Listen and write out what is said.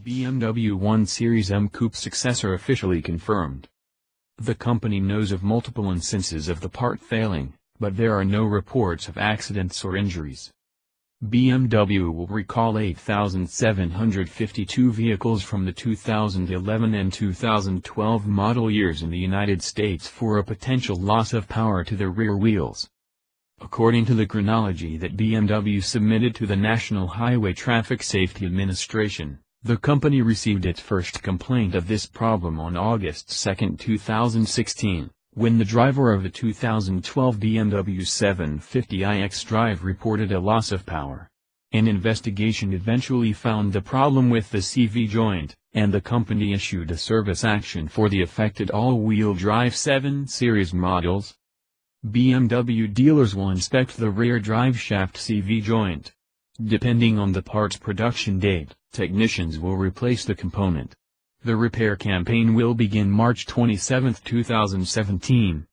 BMW 1 Series M Coupe successor officially confirmed. The company knows of multiple instances of the part failing, but there are no reports of accidents or injuries. BMW will recall 8,752 vehicles from the 2011 and 2012 model years in the United States for a potential loss of power to the rear wheels. According to the chronology that BMW submitted to the National Highway Traffic Safety Administration, the company received its first complaint of this problem on August 2, 2016, when the driver of the 2012 BMW 750iX Drive reported a loss of power. An investigation eventually found the problem with the CV joint, and the company issued a service action for the affected all-wheel drive 7 Series models. BMW dealers will inspect the rear driveshaft CV joint. Depending on the part's production date, technicians will replace the component. The repair campaign will begin March 27, 2017.